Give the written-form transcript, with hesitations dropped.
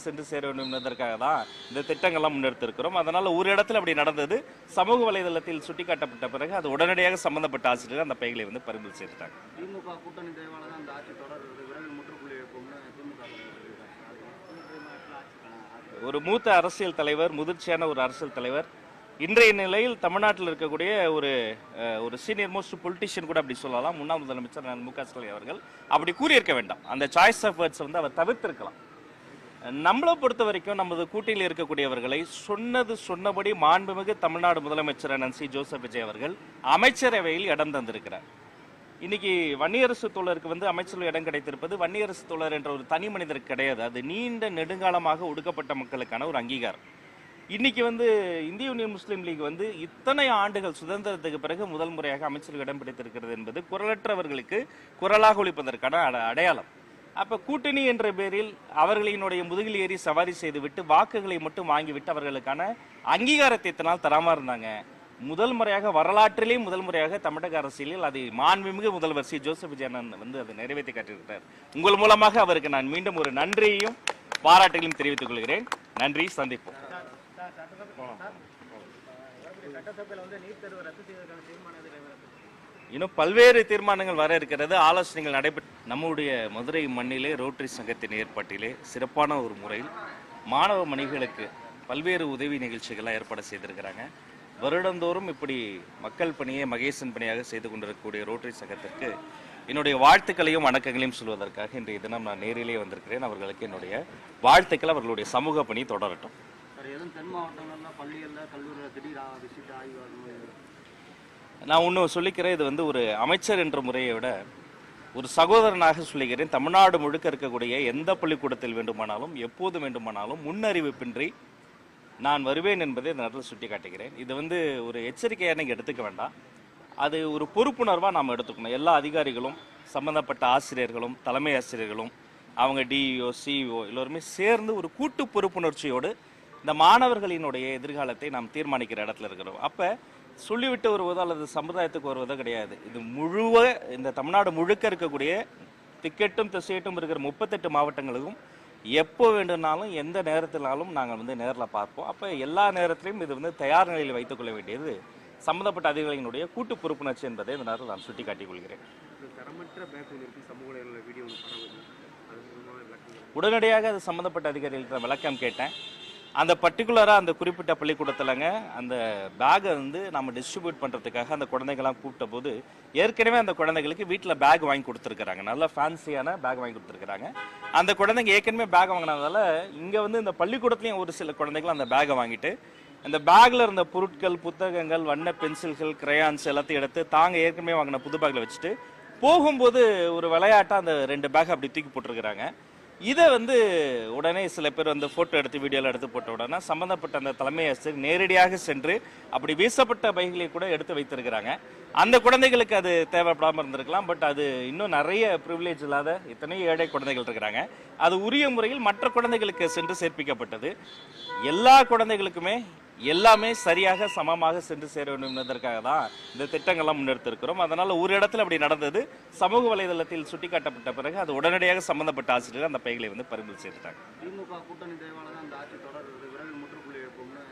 சென்று சேர வேண்டும் என்பதற்காக தான் இந்த திட்டங்கள்லாம் முன்னெடுத்திருக்கிறோம். அதனால ஒரு இடத்துல அப்படி நடந்தது, சமூக வலைதளத்தில் சுட்டிக்காட்டப்பட்ட பிறகு அது உடனடியாக சம்பந்தப்பட்ட ஆசிரியர்கள் அந்த பைகளை பறிமுதல் செய்துட்டாங்க. திமுக கூட்டணி தேவால தான் அந்த ஆட்சி தொடர்றது, விரைவில் முற்றுப்புள்ளி வைப்போம்னு திமுக ஒரு மூத்த அரசியல் தலைவர், முதிர்ச்சியான ஒரு அரசியல் தலைவர், இன்றைய நிலையில் தமிழ்நாட்டில் இருக்கக்கூடிய ஒரு சீனியர் மோஸ்ட் பொலிட்டிஷியன் கூட அப்படி சொல்லலாம், முன்னாள் முதலமைச்சர் மு.க. ஸ்டாலின் அவர்கள் அப்படி கூறியிருக்க வேண்டாம். அந்த சாய்ஸ் ஆஃப் வேர்ட்ஸ் அவர் தவிர்த்திருக்கலாம். நம்மளை பொறுத்த வரைக்கும் நமது கூட்டில் இருக்கக்கூடியவர்களை சொன்னபடி மாண்புமிகு தமிழ்நாடு முதலமைச்சர் சி ஜோசப் விஜய் அவர்கள் அமைச்சரவையில் இடம் தந்திருக்கிறார். இன்னைக்கு வன்னியரசு தோழருக்கு அமைச்சரவை இடம் கிடைத்திருப்பது வன்னியரசு தோழர் என்ற ஒரு தனி மனிதருக்கு கிடையாது. அது நீண்ட நெடுங்காலமாக ஒடுக்கப்பட்ட மக்களுக்கான ஒரு அங்கீகாரம். இன்னைக்கு இந்திய யூனியன் முஸ்லீம் லீக் இத்தனை ஆண்டுகள் சுதந்திரத்துக்கு பிறகு முதல் முறையாக அமைச்சரவை இடம் பிடித்திருக்கிறது என்பது குரலற்றவர்களுக்கு குரலாக ஒழிப்பதற்கான அடையாளம். அப்ப கூட்டணி என்ற பேரில் அவர்களினுடைய முதுகில் ஏறி சவாரி செய்துவிட்டு வாக்குகளை மட்டும் வாங்கிவிட்டு அவர்களுக்கான அங்கீகாரத்தை இத்தனால் தராம இருந்தாங்க. முதல் முறையாக வரலாற்றிலே முதல் முறையாக தமிழக அரசியலில் அதை மாண்புமிகு முதல்வர் சி ஜோசப் விஜய் அதை நிறைவேற்றி காட்டியிருக்கிறார். உங்கள் மூலமாக அவருக்கு நான் மீண்டும் ஒரு நன்றியையும் பாராட்டுகளையும் தெரிவித்துக் கொள்கிறேன். நன்றி, சந்திப்போம். இன்னும் பல்வேறு தீர்மானங்கள் வர இருக்கிறது, ஆலோசனைகள் நடைபெற்று நம்முடைய மதுரை மண்ணிலே ரோட்டரி சங்கத்தின் ஏற்பாட்டிலே சிறப்பான ஒரு முறையில் மாணவ மணிகளுக்கு பல்வேறு உதவி நிகழ்ச்சிகள்லாம் ஏற்பாடு செய்திருக்கிறாங்க. வருடந்தோறும் இப்படி மக்கள் பணியை மகேசன் பணியாக செய்து கொண்டிருக்கக்கூடிய ரோட்டரி சங்கத்திற்கு என்னுடைய வாழ்த்துக்களையும் வணக்கங்களையும் சொல்வதற்காக இன்றைய தினம் நான் நேரிலே வந்திருக்கிறேன். அவர்களுக்கு என்னுடைய வாழ்த்துக்கள். அவர்களுடைய சமூக பணி தொடரட்டும். நான் ஒன்று சொல்லிக்கிறேன், இது ஒரு அமைச்சர் என்ற முறையை விட ஒரு சகோதரனாக சொல்லிக்கிறேன். தமிழ்நாடு முழுக்க இருக்கக்கூடிய எந்த பள்ளிக்கூடத்தில் வேண்டுமானாலும் எப்போது வேண்டுமானாலும் முன்னறிவிப்பின்றி நான் வருவேன் என்பதை இந்த நேரத்தில் சுட்டி காட்டுகிறேன். இது ஒரு எச்சரிக்கையாக நீங்கள் எடுத்துக்க வேண்டாம், அது ஒரு பொறுப்புணர்வாக நாம் எடுத்துக்கணும். எல்லா அதிகாரிகளும், சம்பந்தப்பட்ட ஆசிரியர்களும், தலைமை ஆசிரியர்களும், அவங்க டிஇஓ சிஇஓ எல்லோருமே சேர்ந்து ஒரு கூட்டு பொறுப்புணர்ச்சியோடு இந்த மாணவர்களினுடைய எதிர்காலத்தை நாம் தீர்மானிக்கிற இடத்துல இருக்கிறோம். அப்போ சொல்லிவிட்டு வருவதோ அல்லது சமுதாயத்துக்கு வருவதோ கிடையாது. இது இந்த தமிழ்நாடு முழுக்க இருக்கக்கூடிய திக்கெட்டும் திசையட்டும் இருக்கிற 38 மாவட்டங்களுக்கும் எப்போ வேண்டும்னாலும் எந்த நேரத்தினாலும் நாங்கள் நேரில் பார்ப்போம். அப்போ எல்லா நேரத்திலையும் இது தயார் நிலையில் வைத்துக்கொள்ள வேண்டியது சம்பந்தப்பட்ட அதிகாரிகளுடைய கூட்டு பொறுப்புணர்ச்சி என்பதை இந்த நேரத்தில் நான் சுட்டி காட்டிக் கொள்கிறேன். உடனடியாக அது சம்பந்தப்பட்ட அதிகாரிகளுக்கு விளக்கம் கேட்டேன். அந்த பர்டிகுலராக அந்த குறிப்பிட்ட பள்ளிக்கூடத்தில்ங்க அந்த பேகை நம்ம டிஸ்ட்ரிபியூட் பண்ணுறதுக்காக அந்த குழந்தைகள்லாம் கூப்பிட்ட போது ஏற்கனவே அந்த குழந்தைகளுக்கு வீட்டில் பேக் வாங்கி கொடுத்துருக்குறாங்க, நல்ல ஃபேன்சியான பேக் வாங்கி கொடுத்துருக்குறாங்க. அந்த குழந்தைங்க ஏற்கனவே பேக் வாங்கினதால இங்கே இந்த பள்ளிக்கூடத்துலேயும் ஒரு சில குழந்தைகள் அந்த பேகை வாங்கிட்டு அந்த பேக்கில் இருந்த பொருட்கள், புத்தகங்கள், வண்ண பென்சில்கள், கிரையான்ஸ் எல்லாத்தையும் எடுத்து தாங்க ஏற்கனவே வாங்கின புது பேக்கில் வச்சுட்டு போகும்போது ஒரு விளையாட்டாக அந்த 2 பேக் அப்படி தூக்கி போட்டிருக்கிறாங்க. இதை உடனே சில பேர் ஃபோட்டோ எடுத்து வீடியோவில் எடுத்து போட்ட உடனே சம்பந்தப்பட்ட அந்த தலைமை ஆசிரியர் நேரடியாக சென்று அப்படி வீசப்பட்ட பைகளை கூட எடுத்து வைத்திருக்கிறாங்க. அந்த குழந்தைகளுக்கு அது தேவைப்படாமல் இருந்திருக்கலாம். பட் அது இன்னும் நிறைய ப்ரிவிலேஜ் இல்லாத இத்தனை ஏழை குழந்தைகள் இருக்கிறாங்க. அது உரிய முறையில் மற்ற குழந்தைகளுக்கு சென்று சேர்ப்பிக்கப்பட்டது. எல்லா குழந்தைகளுக்குமே எல்லாமே சரியாக சமமாக சென்று சேர வேண்டும் என்பதற்காக தான் இந்த திட்டங்கள்லாம் முன்னெடுத்திருக்கிறோம். அதனால ஒரு இடத்துல அப்படி நடந்தது, சமூக வலைதளத்தில் சுட்டிக்காட்டப்பட்ட பிறகு அது உடனடியாக சம்பந்தப்பட்ட ஆசிரியர்கள் அந்த பைகளை பறிமுதல் செய்துட்டாங்க. திமுக கூட்டணி தேவால தான் அந்த ஆட்சி தொடர்